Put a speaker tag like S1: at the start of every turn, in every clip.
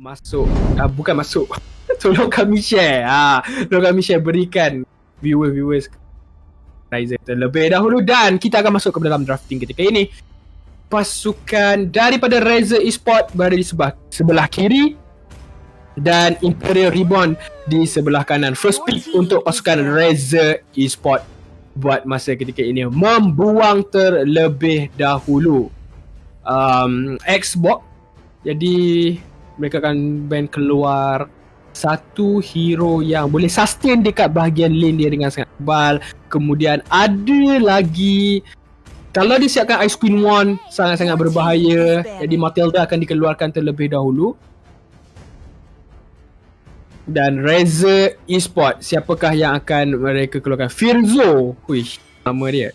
S1: masuk, bukan masuk. Tolong kami share. Tolong kami share, berikan viewers Ryza terlebih dahulu, dan kita akan masuk ke dalam drafting ketika ini. Pasukan daripada Ryza Esports berada di sebelah kiri dan Imperial Reborn di sebelah kanan. First pick untuk pasukan Ryza Esports buat masa ketika ini membuang terlebih dahulu Xbox. Jadi mereka akan ban keluar satu hero yang boleh sustain dekat bahagian lane dia dengan sangat tebal. Kemudian ada lagi, kalau dia siapkan Ice Queen Wand, sangat-sangat berbahaya. Jadi Matilda akan dikeluarkan terlebih dahulu. Dan Ryza Esports, siapakah yang akan mereka keluarkan? Firzo, nama dia.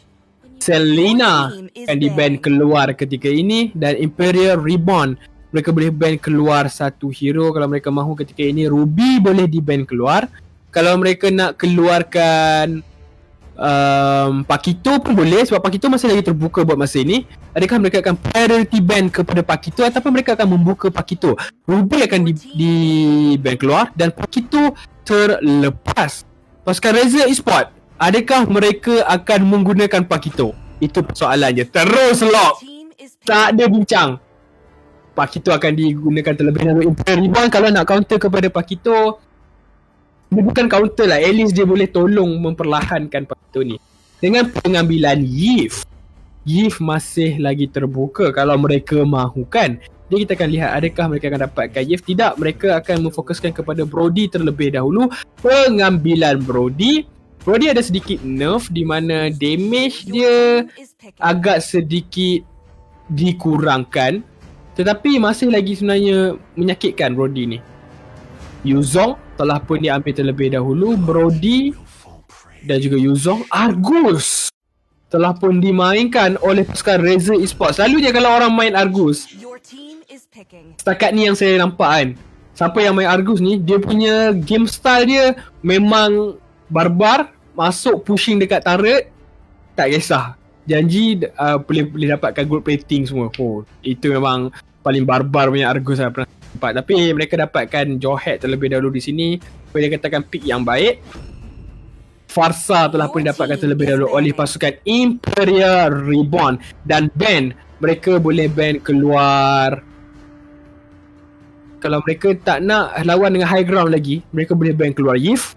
S1: Selena akan di-ban keluar ketika ini. Dan Imperial Reborn, mereka boleh ban keluar satu hero kalau mereka mahu ketika ini. Ruby boleh di-ban keluar. Kalau mereka nak keluarkan Pakito pun boleh, sebab Pakito masih lagi terbuka buat masa ini. Adakah mereka akan priority ban kepada Pakito ataupun mereka akan membuka Pakito? Ruby akan di ban keluar dan Pakito terlepas. Pasukan Ryza Esports, adakah mereka akan menggunakan Pakito? Itu persoalannya. Terus lock, tak ada bincang. Pakito akan digunakan terlebih dahulu. Imperial Reborn kalau nak counter kepada Pakito, dia bukan counter lah, at least dia boleh tolong memperlahankan Pakito ni. Dengan pengambilan Yves masih lagi terbuka kalau mereka mahukan. Jadi kita akan lihat adakah mereka akan dapatkan Yves. Tidak, mereka akan memfokuskan kepada Brody terlebih dahulu. Pengambilan Brody ada sedikit nerf di mana damage dia agak sedikit dikurangkan, tetapi masih lagi sebenarnya menyakitkan Brody ni. Yuzong telah pun diambil terlebih dahulu. Brody dan juga Yuzong. Argus telah pun dimainkan oleh pasukan Ryza Esports. Selalunya kalau orang main Argus, setakat ni yang saya nampak kan, siapa yang main Argus ni, dia punya game style dia memang barbar. Masuk pushing dekat turret, tak kisah, janji boleh dapatkan gold plating semua. Itu memang paling barbar punya Argus saya pernah nampak. Tapi mereka dapatkan Jawhead terlebih dahulu di sini. Boleh katakan pick yang baik. Farsa telah pun didapatkan terlebih dahulu oleh pasukan Imperial Reborn. Dan ban, mereka boleh ban keluar. Kalau mereka tak nak lawan dengan high ground lagi, mereka boleh ban keluar Yves.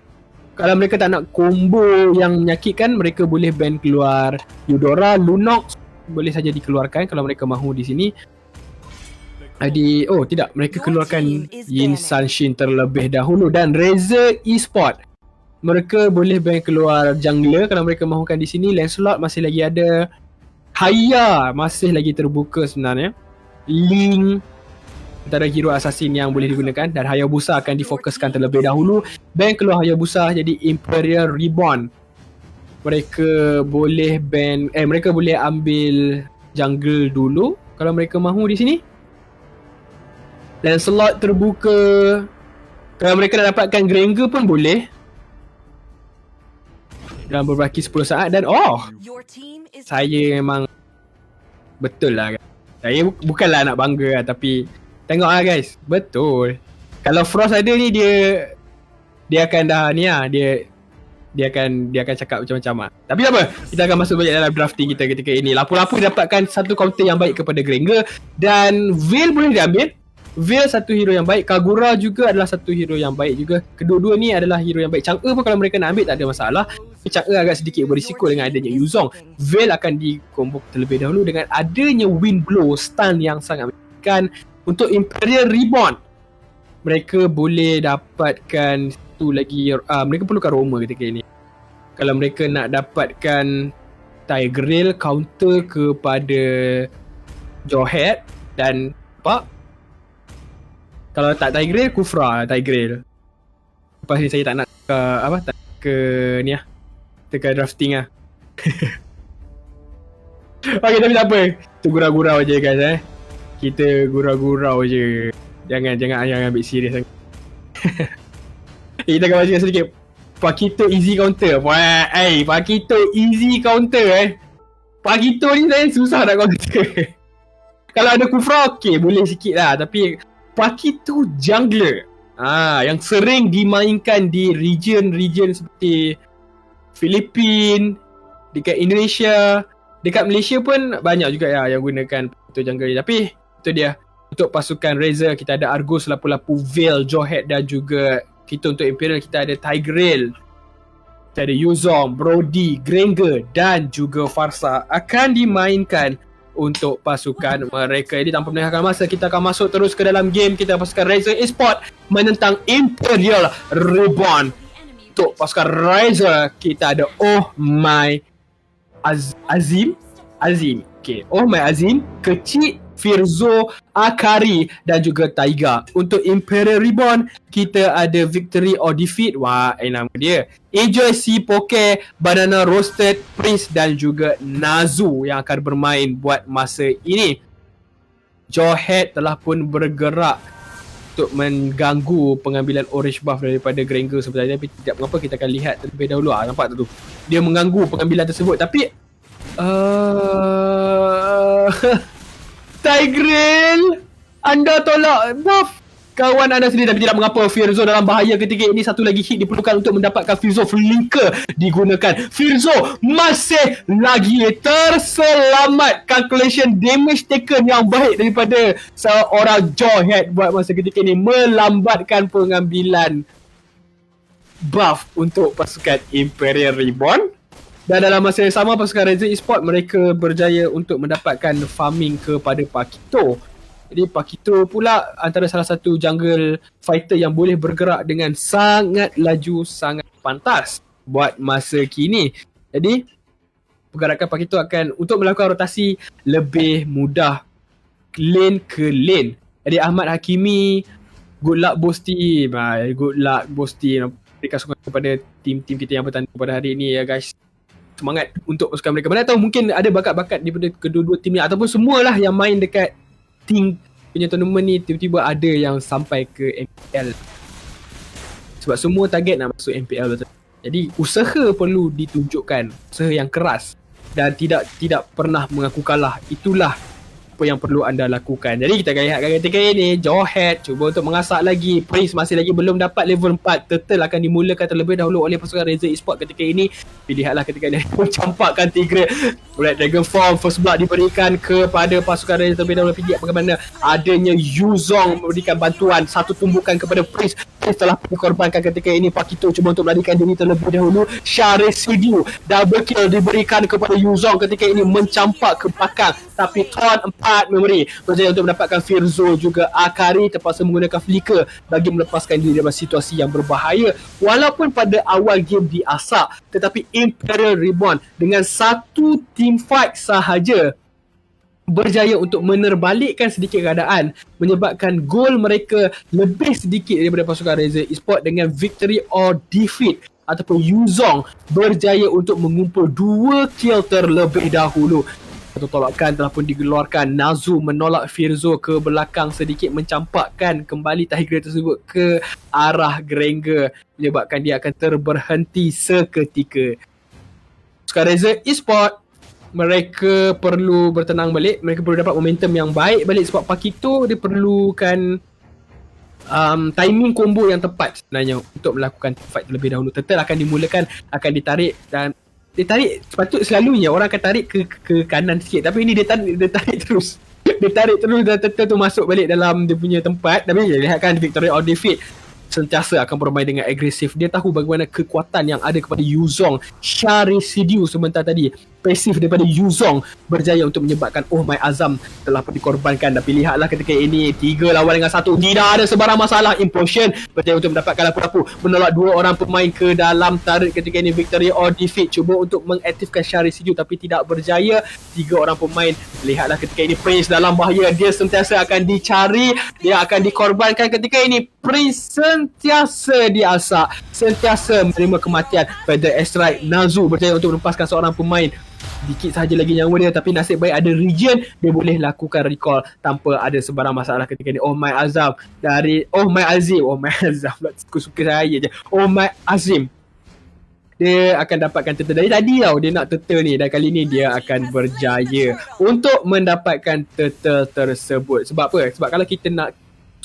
S1: Kalau mereka tak nak combo yang menyakitkan, mereka boleh ban keluar Eudora. Lunox boleh saja dikeluarkan kalau mereka mahu di sini. Tidak, mereka keluarkan Yin Sanshin terlebih dahulu. Dan Ryza Esports, mereka boleh ban keluar jungler kalau mereka mahukan di sini. Lancelot masih lagi ada. Haya masih lagi terbuka sebenarnya. Ling antara hero assassin yang boleh digunakan. Dan Hayabusa akan difokuskan terlebih dahulu. Ban keluar Hayabusa, jadi Imperial Reborn, mereka boleh ban, mereka boleh ambil jungle dulu kalau mereka mahu di sini. Dan slot terbuka, kalau mereka nak dapatkan Granger pun boleh dalam berbaki 10 saat. Dan saya memang betul lah, saya bukanlah nak bangga lah, tapi tengok lah guys, betul. Kalau Frost ada ni, dia akan dah ni lah, dia akan cakap macam-macam lah. Tapi tak apa, kita akan masuk balik dalam drafting kita ketika ini. Lapu-lapu dapatkan satu counter yang baik kepada Granger. Dan Veil boleh diambil. Veil satu hero yang baik. Kagura juga adalah satu hero yang baik juga. Kedua-dua ni adalah hero yang baik. Chang'e pun kalau mereka nak ambil tak ada masalah. Tapi Chang'e agak sedikit berisiko dengan adanya Yuzong. Veil akan dikombok terlebih dahulu dengan adanya Wind Blow, stun yang sangat menyakitkan. Untuk Imperial Reborn, mereka boleh dapatkan satu lagi, mereka perlukan Roma ketika ini. Kalau mereka nak dapatkan Tigreal counter kepada Jawhead dan kalau tak Tigreal, Kufra Tigreal. Lepas ni saya tak nak ke drafting lah. Okay, tapi tak apa, kita gurau-gurau je guys. Kita gurau-gurau je. Jangan ambil serius sangat. Kita akan baca sedikit. Pakito easy counter. Pakito easy counter Pakito ni saya susah nak counter. Kalau ada Kufra okey, boleh sikit lah. Tapi Pakito jungler yang sering dimainkan di region seperti Filipina, dekat Indonesia, dekat Malaysia pun banyak juga ya yang gunakan Pakito jungler ni. Tapi itu dia, untuk pasukan Razer kita ada Argus, Lapu-Lapu, Veil, Jawhead dan juga kita untuk Imperial kita ada Tigreal, kita ada Yuzong, Brody, Granger dan juga Farsa akan dimainkan untuk pasukan mereka. Jadi tanpa melengahkan masa, kita akan masuk terus ke dalam game kita. Pasukan Razer Esports menentang Imperial Reborn. Untuk pasukan Razer kita ada Oh My Azim. Okay, Oh My Azim, Kecil, Firzo, Akari dan juga Taiga. Untuk Imperial Reborn kita ada Victory or Defeat. Wah, nama dia Enjoy, Si Poke, Banana Roasted, Prince dan juga Nazu yang akan bermain buat masa ini. Jawhead telah pun bergerak untuk mengganggu pengambilan orange buff daripada Granger sebenarnya, tapi tidak mengapa, kita akan lihat terlebih dahulu. Nampak tak tu? Dia mengganggu pengambilan tersebut, tapi Tigreal, anda tolak buff kawan anda sendiri, tapi tidak mengapa. Firzo dalam bahaya ketika ini. Satu lagi hit diperlukan untuk mendapatkan Firzo. Flinker digunakan. Firzo masih lagi terselamat. Calculation damage taken yang baik daripada seorang Jawhead buat masa ketika ini, melambatkan pengambilan buff untuk pasukan Imperial Reborn. Dan dalam masa yang sama, pasukan Razer Esports mereka berjaya untuk mendapatkan farming kepada Pakito. Jadi Pakito pula antara salah satu jungle fighter yang boleh bergerak dengan sangat laju, sangat pantas buat masa kini. Jadi pergerakan Pakito akan untuk melakukan rotasi lebih mudah lane ke lane. Jadi Ahmad Hakimi, good luck Boss Team. Good luck Boss Team. Berikan sokongan kepada tim-tim kita yang bertanding pada hari ini ya guys. Semangat untuk pasukan mereka. Mana tahu mungkin ada bakat-bakat daripada kedua-dua tim ni, ataupun semualah yang main dekat tim punya tournament ni tiba-tiba ada yang sampai ke MPL. Sebab semua target nak masuk MPL betul. Jadi usaha perlu ditunjukkan, usaha yang keras dan tidak pernah mengaku kalah. Itulah apa yang perlu anda lakukan. Jadi kita akan lihat ketika ini Jawhead cuba untuk mengasak lagi. Prince masih lagi belum dapat level 4. Turtle akan dimulakan terlebih dahulu oleh pasukan Razer Esports ketika ini. Lihatlah ketika ini mencampakkan Tigreal. Red Dragon Form First Blood diberikan kepada pasukan Razer terlebih dahulu. Lihat bagaimana adanya Yuzong memberikan bantuan satu tumbukan kepada Prince. Prince telah dikorbankan ketika ini. Pakito cuba untuk melarikan diri terlebih dahulu. Sharesidu double kill diberikan kepada Yuzong ketika ini, mencampak ke belakang, tapi Ton 4 memory berjaya untuk mendapatkan Firzo juga. Akari terpaksa menggunakan flicker bagi melepaskan diri dari situasi yang berbahaya. Walaupun pada awal game diasak, tetapi Imperial Reborn dengan satu team fight sahaja berjaya untuk menerbalikkan sedikit keadaan, menyebabkan gol mereka lebih sedikit daripada pasukan Razer Esports dengan victory or defeat, ataupun Yuzong berjaya untuk mengumpul 2 kill terlebih dahulu. Satu tolakan telah pun dikeluarkan. Nazu menolak Firzo ke belakang sedikit, mencampakkan kembali Tigreal tersebut ke arah Granger, menyebabkan dia akan terberhenti seketika. Sekarang Razer Esports mereka perlu bertenang balik, mereka perlu dapat momentum yang baik balik, sebab Pakito dia perlukan timing combo yang tepat sebenarnya untuk melakukan fight terlebih dahulu. Turtle akan dimulakan, akan ditarik, dan dia tarik, sepatutnya selalunya orang akan tarik ke kanan sikit, tapi ini dia tarik terus. Dia tarik terus dan Turtle tu masuk balik dalam dia punya tempat. Tapi lihatkan victory or defeat, sentiasa akan bermain dengan agresif. Dia tahu bagaimana kekuatan yang ada kepada Yuzong. Sharesidu sebentar tadi, pasif daripada Yuzong berjaya untuk menyebabkan Oh My Azam telah pun dikorbankan. Tapi lihatlah ketika ini 3 lawan dengan 1, tidak ada sebarang masalah. Implosion berjaya untuk mendapatkan lapu-lapu, menolak 2 orang pemain ke dalam turret ketika ini. Victory or defeat, cuba untuk mengaktifkan Sharesidu tapi tidak berjaya. 3 orang pemain. Lihatlah ketika ini Prince dalam bahaya, dia sentiasa akan dicari, dia akan dikorbankan ketika ini. Prince sentiasa diasak, sentiasa menerima kematian pada airstrike. Nazu berjaya untuk melepaskan seorang pemain, sedikit sahaja lagi nyawa dia, tapi nasib baik ada regen, dia boleh lakukan recall tanpa ada sebarang masalah ketika ni. Oh My Azam dari Oh My Azim, suka saya je. Oh My Azim, dia akan dapatkan turtle dari tadi tau. Dia nak turtle ni, dan kali ni dia akan berjaya untuk mendapatkan turtle tersebut. Sebab apa? Sebab kalau kita nak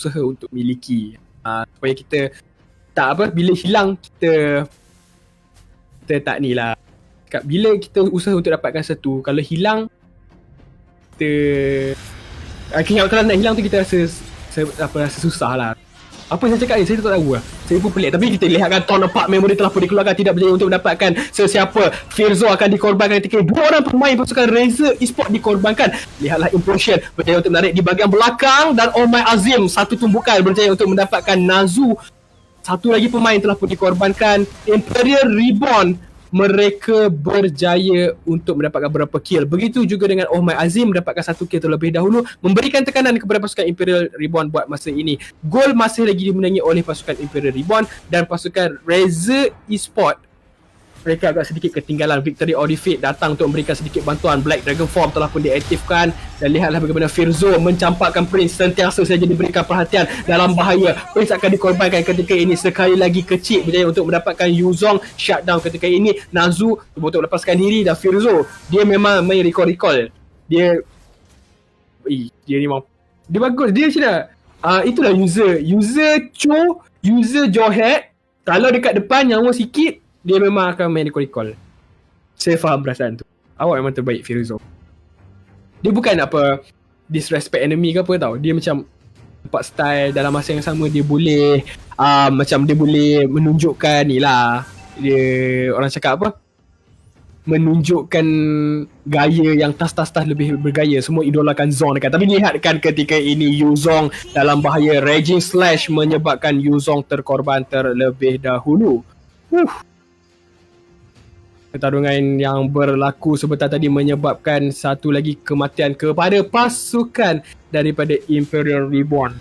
S1: usaha untuk miliki. Supaya kita tak apa, bila hilang kita tak ni lah. Bila kita usaha untuk dapatkan satu, kalau hilang kita kalau nak hilang tu kita rasa susah lah. Apa yang saya cakap ni, saya tak tahu lah. Saya pun pelik. Tapi kita lihatkan Torn Apart Memory telah pun dikeluarkan, tidak berjaya untuk mendapatkan sesiapa. Firzo akan dikorbankan ketika 2 orang pemain pasukan Razer Esports dikorbankan. Lihatlah Implosion berjaya untuk menarik di bahagian belakang, dan Oh My Azim satu tumbukan berjaya untuk mendapatkan Nazu. Satu lagi pemain telah pun dikorbankan. Imperial Reborn, mereka berjaya untuk mendapatkan beberapa kill. Begitu juga dengan Oh My Azim mendapatkan satu kill terlebih dahulu, memberikan tekanan kepada pasukan Imperial Reborn buat masa ini. Gol masih lagi dimenangi oleh pasukan Imperial Reborn, dan pasukan Razer Esports mereka agak sedikit ketinggalan. Victory or Defeat datang untuk memberikan sedikit bantuan. Black Dragon Form telah pun diaktifkan, dan lihatlah bagaimana Firzo mencampakkan Prince, sentiasa saja diberikan perhatian, dalam bahaya. Prince akan dikorbankan ketika ini. Sekali lagi Kecil berjaya untuk mendapatkan Yuzong shutdown ketika ini. Nazu cuba untuk melepaskan diri, dan Firzo dia memang main recall. Dia memang dia bagus. Dia macam mana? Itulah user Cho, user Johead. Kalau dekat depan nyawa sikit, dia memang akan main recall. Saya faham perasaan tu. Awak memang terbaik, Firzo. Dia bukan apa disrespect enemy ke apa tau. Dia macam nampak style, dalam masa yang sama dia boleh macam dia boleh menunjukkan ni lah. Dia orang cakap apa? Menunjukkan gaya yang tas lebih bergaya. Semua idolakan Zong dekat. Tapi lihatkan ketika ini Yuzong dalam bahaya. Raging Slash menyebabkan Yuzong terkorban terlebih dahulu. Pertarungan yang berlaku sebentar tadi menyebabkan satu lagi kematian kepada pasukan daripada Imperial Reborn.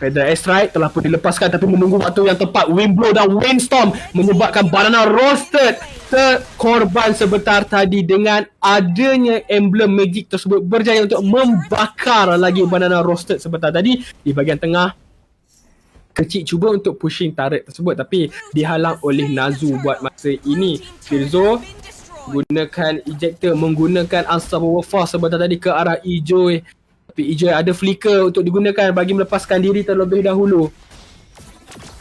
S1: Feather Airstrike telah pun dilepaskan, tapi menunggu waktu yang tepat. Windblow dan Windstorm menyebabkan Banana Roasted terkorban sebentar tadi. Dengan adanya emblem magic tersebut berjaya untuk membakar lagi Banana Roasted sebentar tadi. Di bahagian tengah, Kecil cuba untuk pushing turret tersebut, tapi dihalang oleh Nazu buat masa ini. Firzo gunakan ejector, menggunakan Unstoppable Force sebentar tadi ke arah Ijoy. Tapi Ijoy ada flicker untuk digunakan bagi melepaskan diri terlebih dahulu.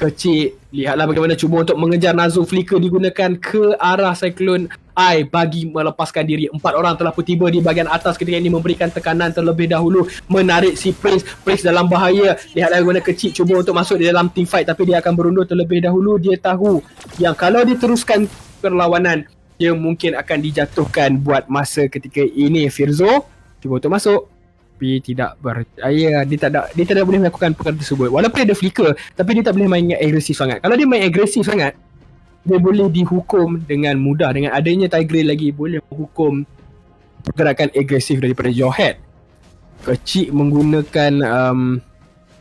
S1: Kecil, lihatlah bagaimana cuba untuk mengejar Nazu. Flicker digunakan ke arah Cyclone Eye bagi melepaskan diri. 4 orang telah pun tiba di bahagian atas ketika ini, memberikan tekanan terlebih dahulu, menarik si Prince dalam bahaya. Lihatlah bagaimana Kecil cuba untuk masuk di dalam team fight, tapi dia akan berundur terlebih dahulu. Dia tahu yang kalau diteruskan perlawanan, dia mungkin akan dijatuhkan buat masa ketika ini. Firzo cuba untuk masuk, tapi tidak berjaya. Dia tidak boleh melakukan perkara tersebut. Walaupun dia ada flicker, tapi dia tak boleh main agresif sangat. Kalau dia main agresif sangat, dia boleh dihukum dengan mudah. Dengan adanya Tigreal lagi, boleh menghukum pergerakan agresif daripada Johead. Kecil menggunakan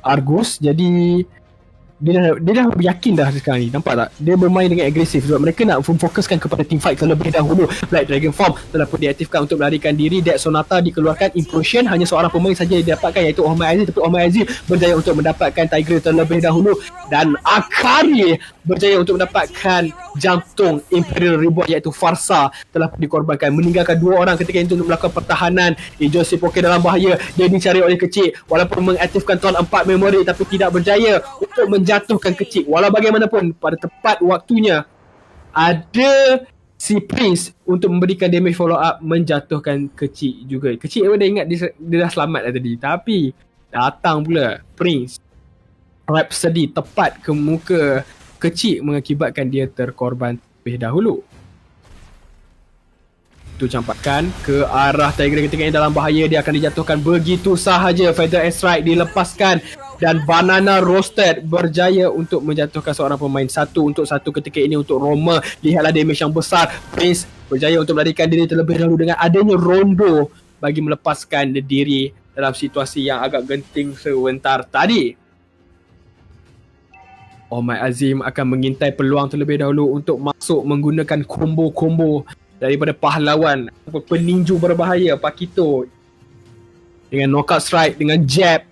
S1: Argus, jadi dia dah yakin dah sekarang ni. Nampak tak? Dia bermain dengan agresif sebab mereka nak fokuskan kepada team fight terlebih dahulu. Black Dragon Form telah pun diaktifkan untuk melarikan diri. Death Sonata dikeluarkan. Implosion hanya seorang pemain saja didapatkan, iaitu Oh My Azim. Tapi Oh My Azim berjaya untuk mendapatkan Tigreal terlebih dahulu, dan Akari berjaya untuk mendapatkan jantung Imperial Reborn, iaitu Farsa telah pun dikorbankan, meninggalkan 2 orang ketika itu untuk melakukan pertahanan. Ijosi Poke dalam bahaya. Dia dicari oleh Kecil walaupun mengaktifkan Torn 4 Memory, tapi tidak berjaya untuk menjatuhkan Kecil. Walau bagaimanapun, pada tepat waktunya ada si Prince untuk memberikan damage follow up, menjatuhkan Kecil juga. Kecil pun dah ingat dia dah selamat dah tadi, tapi datang pula Prince Rhapsody tepat ke muka Kecil, mengakibatkan dia terkorban terlebih dahulu. Itu campakkan ke arah Tigreal ketika ini dalam bahaya. Dia akan dijatuhkan begitu sahaja. Feather Airstrike dilepaskan, dan Banana Roasted berjaya untuk menjatuhkan seorang pemain. 1 untuk 1 ketika ini untuk Roma. Lihatlah damage yang besar. Prince berjaya untuk melarikan diri terlebih dahulu dengan adanya Rondo bagi melepaskan diri dalam situasi yang agak genting sebentar tadi. Oh My Azim akan mengintai peluang terlebih dahulu untuk masuk menggunakan combo-combo daripada pahlawan peninju berbahaya Pakito, dengan knockout strike, dengan jab,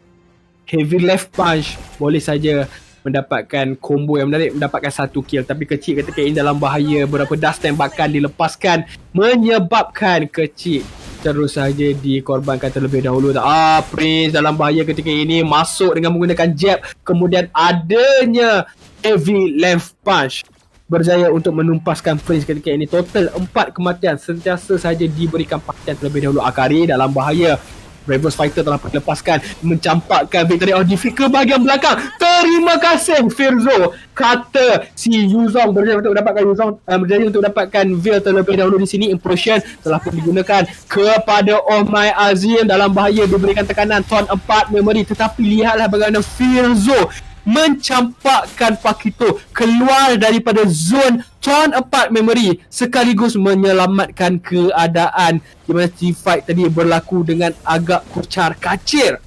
S1: heavy left punch, boleh saja mendapatkan combo yang menarik, mendapatkan 1 kill. Tapi Kecil ketika ini dalam bahaya. Beberapa dust tembakan dilepaskan, menyebabkan Kecil terus saja dikorbankan terlebih dahulu. Prince dalam bahaya ketika ini, masuk dengan menggunakan jab, kemudian adanya heavy length punch berjaya untuk menumpaskan Prince ketika ini. Total 4 kematian, sentiasa saja diberikan pakaian terlebih dahulu. Akari dalam bahaya. Bravos Fighter telah dilepaskan, mencampakkan Victory of Defeat ke bahagian belakang. Terima kasih Firzo, kata si Yuzong berjaya untuk mendapatkan berjaya untuk mendapatkan Veil terlebih dahulu di sini. Implosion telah pun digunakan kepada Oh My Azim, dalam bahaya, diberikan tekanan Ton 4 memory, tetapi lihatlah bagaimana Firzo mencampakkan Pakito keluar daripada zon Ton 4 memory, sekaligus menyelamatkan keadaan di mana fight tadi berlaku dengan agak kucar kacir.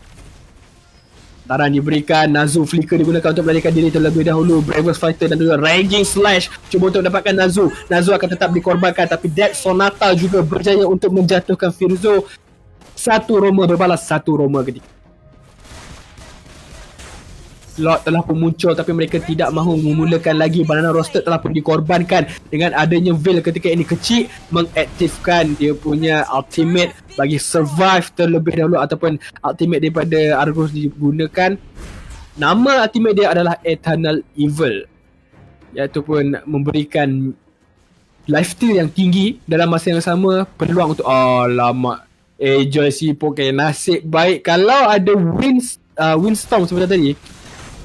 S1: Taran diberikan, Nazu Flicker digunakan untuk melarikan diri terlebih dahulu. Bravos Fighter dan juga Raging Slash cuba untuk mendapatkan Nazu. Nazu akan tetap dikorbankan, tapi Death Sonata juga berjaya untuk menjatuhkan Firzo. Satu Roma berbalas satu Roma ketika Lot telah pun muncul, tapi mereka tidak mahu memulakan lagi. Banana Roasted telah pun dikorbankan dengan adanya Veil ketika ini. Kecil mengaktifkan dia punya ultimate bagi survive terlebih dahulu, ataupun ultimate daripada Argus digunakan. Nama ultimate dia adalah Eternal Evil, iaitu pun memberikan lifesteal yang tinggi dalam masa yang sama. Peluang untuk alamak Joy si Poké, nasib baik kalau ada Windstorm sebenarnya tadi,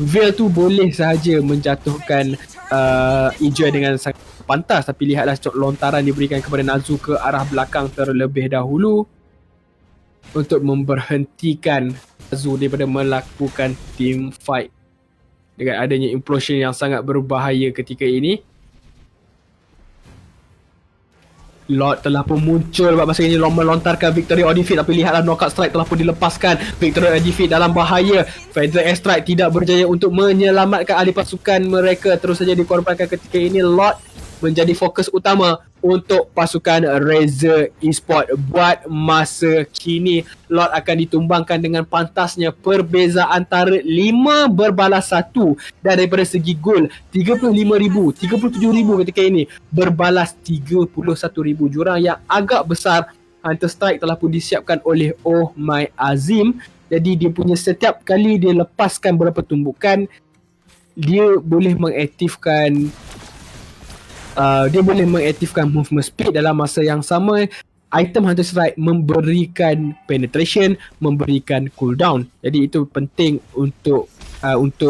S1: Veil tu boleh sahaja menjatuhkan Ijoy dengan sangat pantas. Tapi lihatlah lontaran diberikan kepada Nazu ke arah belakang terlebih dahulu untuk memberhentikan Nazu daripada melakukan team fight dengan adanya implosion yang sangat berbahaya ketika ini. Lord telah pun muncul buat masa ini, melontarkan Victory of Defeat, tapi lihatlah Knockout Strike telah pun dilepaskan. Victory of Defeat dalam bahaya. Feather Air Strike tidak berjaya untuk menyelamatkan ahli pasukan mereka, terus saja dikorbankan ketika ini. Lord menjadi fokus utama untuk pasukan Razer Esport. Buat masa kini, Lord akan ditumbangkan dengan pantasnya. Perbezaan antara 5 berbalas 1, dan daripada segi gol 35,000, 37,000 ketika ini, berbalas 31,000. Jurang yang agak besar. Hunter Strike telah pun disiapkan oleh Oh My Azim. Jadi dia punya setiap kali dia lepaskan beberapa tumbukan, dia boleh mengaktifkan movement speed dalam masa yang sama. Item Hunter Strike memberikan penetration, memberikan cooldown. Jadi itu penting untuk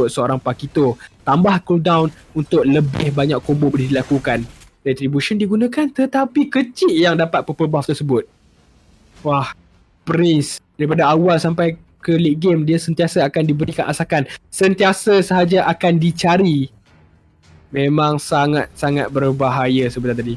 S1: seorang Pakito. Tambah cooldown untuk lebih banyak combo boleh dilakukan. Retribution digunakan, tetapi kecil yang dapat purple buff tersebut. Wah, Prince daripada awal sampai ke late game, dia sentiasa akan diberikan asakan, sentiasa sahaja akan dicari. Memang sangat-sangat berbahaya sebenarnya tadi.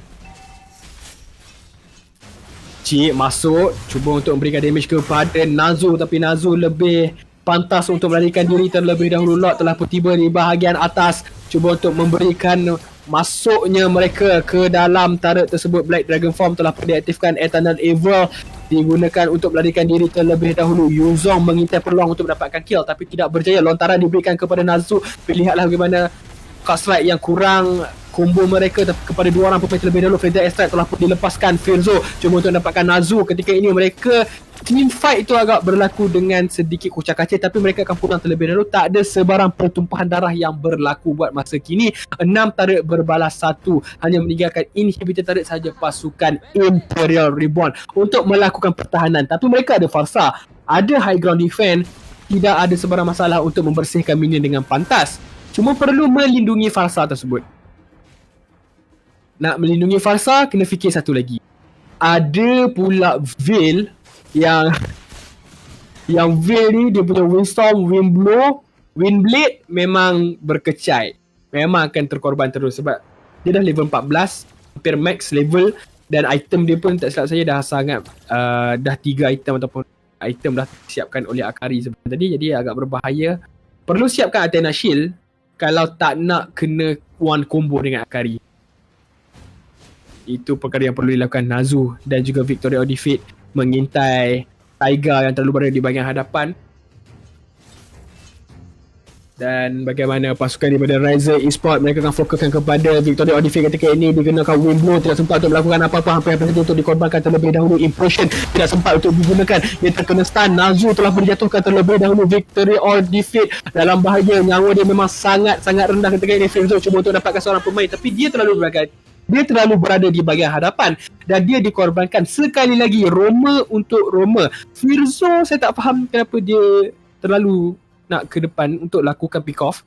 S1: Cik masuk, cuba untuk memberikan damage kepada Nazu, tapi Nazu lebih pantas untuk melarikan diri terlebih dahulu. Lot telah pun tiba di bahagian atas, cuba untuk memberikan masuknya mereka ke dalam turret tersebut. Black Dragon Form telah pun diaktifkan. Eternal Evil digunakan untuk melarikan diri terlebih dahulu. Yuzong mengintai peluang untuk mendapatkan kill, tapi tidak berjaya. Lontaran diberikan kepada Nazu. Lihatlah bagaimana Knockout Strike yang kurang combo mereka kepada dua orang pemain terlebih dahulu. Feather Strike telah pun dilepaskan. Firzo cuma untuk mendapatkan Nazu. Ketika ini mereka team fight itu agak berlaku dengan sedikit kucak kacir, tapi mereka akan pulang terlebih dahulu. Tak ada sebarang pertumpahan darah yang berlaku buat masa kini. 6 turret berbalas 1, hanya meninggalkan inhibitor turret sahaja pasukan Imperial Reborn untuk melakukan pertahanan. Tapi mereka ada Farsa, ada high ground defense, tidak ada sebarang masalah untuk membersihkan minion dengan pantas. Cuma perlu melindungi Farsa tersebut. Nak melindungi Farsa, kena fikir satu lagi. Ada pula Veil yang Veil ni dia punya Windstorm, Windblow, Windblade memang berkecai. Memang akan terkorban terus sebab dia dah level 14, hampir max level, dan item dia pun tak silap saya dah sangat dah 3 item ataupun item dah disiapkan oleh Akari sebenarnya tadi, jadi agak berbahaya. Perlu siapkan Athena Shield kalau tak nak kena one combo dengan Akari. Itu perkara yang perlu dilakukan Nazu dan juga Victory of Defeat mengintai Taiga yang terlalu berada di bahagian hadapan. Dan bagaimana pasukan daripada Riser Esports mereka akan fokuskan kepada Victoria Odife ketika ini digunakan wind blow, tidak sempat untuk melakukan apa-apa, hampir-hampir saja untuk dikorbankan terlebih dahulu. Implosion tidak sempat untuk digunakan, dia terkena stun. Nazu telah dijatuhkan terlebih dahulu. Victory or defeat, dalam bahaya, nyawa dia memang sangat-sangat rendah ketika ini. Firzo cuba untuk dapatkan seorang pemain tapi dia terlalu berada di bahagian hadapan dan dia dikorbankan sekali lagi. Roma untuk Roma. Firzo saya tak faham kenapa dia terlalu nak ke depan untuk lakukan pick off,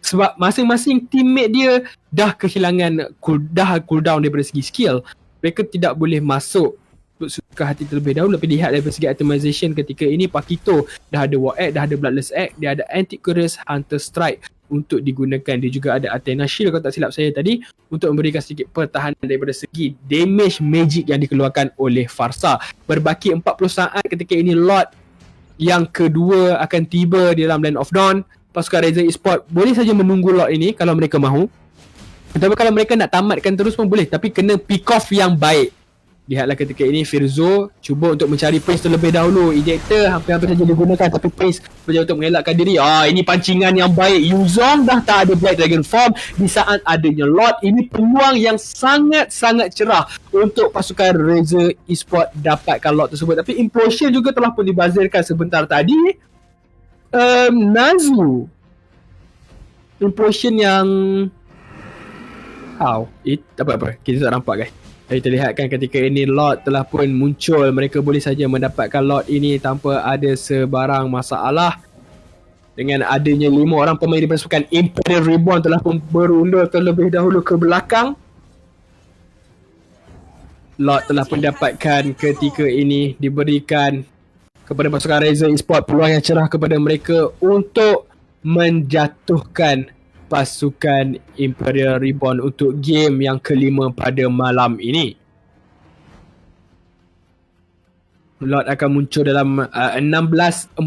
S1: sebab masing-masing teammate dia dah kehilangan cooldown daripada segi skill. Mereka tidak boleh masuk suka hati terlebih dahulu. Tapi lihat dari segi itemization ketika ini, Pakito dah ada War Egg, dah ada Bloodless Egg, dia ada Antiquarius Hunter Strike untuk digunakan. Dia juga ada Athena Shield kalau tak silap saya tadi, untuk memberikan sedikit pertahanan daripada segi damage magic yang dikeluarkan oleh Farsa. Berbaki 40 saat ketika ini Lord yang kedua akan tiba di dalam Land of Dawn. Pasukan Riser Esports boleh saja menunggu Lord ini kalau mereka mahu. Tapi kalau mereka nak tamatkan terus pun boleh, tapi kena pick off yang baik. Lihatlah ketika ini Firzo cuba untuk mencari Prince terlebih dahulu. Ejector hampir-hampir saja digunakan tapi Prince berjaya untuk mengelakkan diri. Ini pancingan yang baik. Yuzong dah tak ada Black Dragon form di saat adanya Lord. Ini peluang yang sangat-sangat cerah untuk pasukan Riser Esports dapatkan Lord tersebut. Tapi Implosion juga telah pun dibazirkan sebentar tadi. Nazu Implosion yang tak apa-apa, kita tak nampak guys. Jadi terlihatkan ketika ini Lord telah pun muncul. Mereka boleh saja mendapatkan Lord ini tanpa ada sebarang masalah. Dengan adanya 5 orang pemain di pasukan Imperial Reborn telah pun berundur terlebih dahulu ke belakang. Lord telah pun dapatkan ketika ini diberikan kepada pasukan Riser Esports peluang yang cerah kepada mereka untuk menjatuhkan pasukan Imperial Reborn untuk game yang kelima pada malam ini. Lord akan muncul dalam 16.44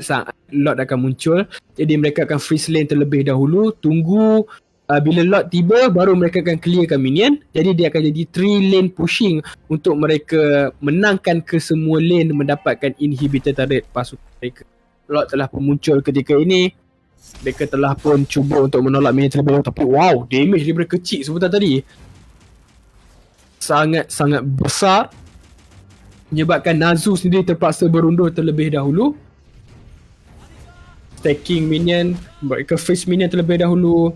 S1: saat. Lord akan muncul. Jadi mereka akan freeze lane terlebih dahulu. Tunggu bila Lord tiba baru mereka akan clearkan minion. Jadi dia akan jadi 3 lane pushing untuk mereka menangkan ke semua lane, mendapatkan inhibitor turret pasukan mereka. Lord telah pun muncul ketika ini. Mereka telah pun cuba untuk menolak minion terlebih dahulu, tapi wow, damage daripada kecil sebentar tadi sangat-sangat besar, menyebabkan Nazu sendiri terpaksa berundur terlebih dahulu. Stacking minion, mereka face minion terlebih dahulu.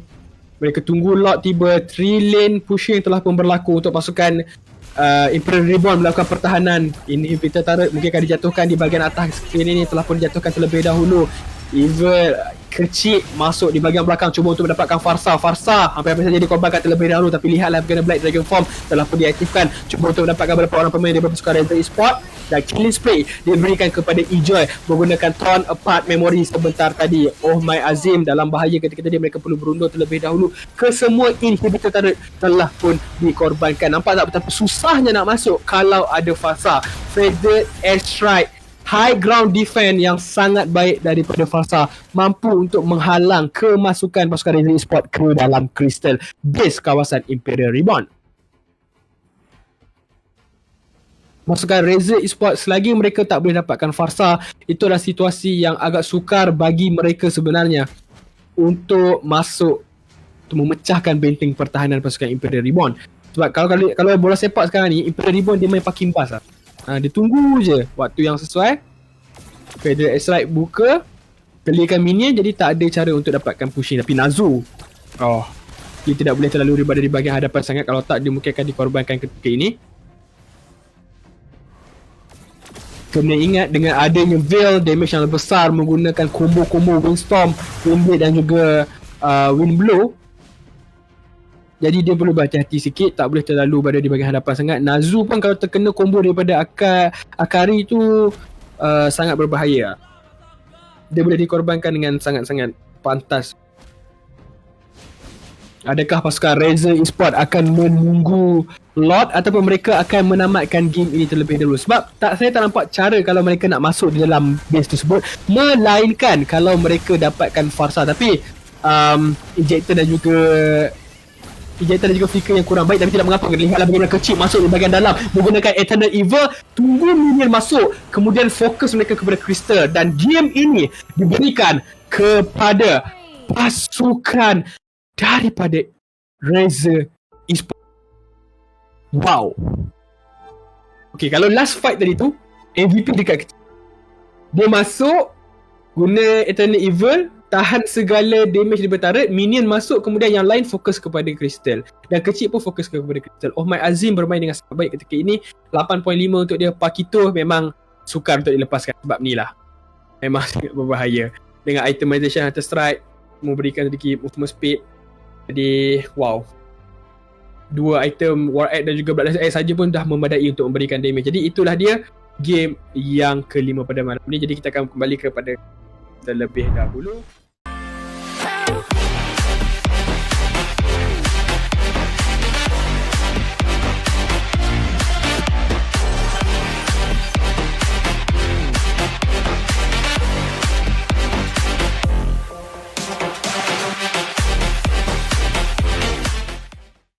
S1: Mereka tunggu Lord tiba. 3 lane pushing telah pun berlaku untuk pasukan Imperial Reborn melakukan pertahanan. Inhibitor turret mungkin akan dijatuhkan di bahagian atas screen ini, telah pun dijatuhkan terlebih dahulu. Evil kecil masuk di bahagian belakang cuba untuk mendapatkan Farsa hampir-hampir saja dikorbankan terlebih dahulu, tapi lihatlah bagaimana Black Dragon form telah pun diaktifkan, cuba untuk mendapatkan beberapa orang pemain daripada pasukan Riser Esports. Dan killing spray diberikan kepada Ejoy menggunakan Torn Apart Memory sebentar tadi. Oh my Azim, dalam bahaya ketika tadi mereka perlu berundur terlebih dahulu. Kesemua inhibitor turret telah pun dikorbankan. Nampak tak betapa susahnya nak masuk kalau ada Farsa. Feathered Airstrike, high ground defense yang sangat baik daripada Farsa, mampu untuk menghalang kemasukan pasukan Riser Esports ke dalam Crystal base kawasan Imperial Reborn. Pasukan Riser Esports selagi mereka tak boleh dapatkan Farsa, itulah situasi yang agak sukar bagi mereka sebenarnya untuk masuk, untuk memecahkan benteng pertahanan pasukan Imperial Reborn. Sebab kalau bola sepak sekarang ni, Imperial Reborn dia main parking pass lah. Dia tunggu je waktu yang sesuai. Feather Airstrike buka, clearkan minion, jadi tak ada cara untuk dapatkan pushing. Tapi Nazu, dia tidak boleh terlalu berada di bahagian hadapan sangat, kalau tak dia mungkin akan dikorbankan ketika ini. Kena ingat dengan adanya Veil, damage yang besar menggunakan combo-combo Windstorm, Windblade dan juga Windblow. Jadi dia perlu berhati-hati sikit, tak boleh terlalu berada di bahagian hadapan sangat. Nazu pun kalau terkena combo daripada Akari tu sangat berbahaya. Dia boleh dikorbankan dengan sangat-sangat pantas. Adakah pasukan Riser Esports akan menunggu Lord ataupun mereka akan menamatkan game ini terlebih dahulu? Sebab saya tak nampak cara kalau mereka nak masuk di dalam base tersebut, melainkan kalau mereka dapatkan Farsa. Tapi Ejector dan juga flicker yang kurang baik, tapi tidak mengapa. Lihatlah bagaimana kecil masuk di bahagian dalam menggunakan Eternal Evil, tunggu minion masuk, kemudian fokus mereka kepada Crystal. Dan game ini diberikan kepada pasukan daripada Razer Esports. Wow. Okay, kalau last fight tadi tu MVP dekat kecil. Dia masuk guna Eternal Evil, tahan segala damage daripada turret, minion masuk, kemudian yang lain fokus kepada Crystal. Dan kecil pun fokus kepada Crystal. Oh My Azim bermain dengan sangat baik ketika ini. 8.5 untuk dia. Pakito memang sukar untuk dilepaskan sebab ni lah. Memang sangat berbahaya. Dengan itemization Hunter Strike, memberikan sedikit movement speed. Jadi, wow. Dua item War Axe dan juga Bloodlust Axe saja pun dah memadai untuk memberikan damage. Jadi itulah dia game yang kelima pada malam ni. Jadi kita akan kembali kepada terlebih dahulu.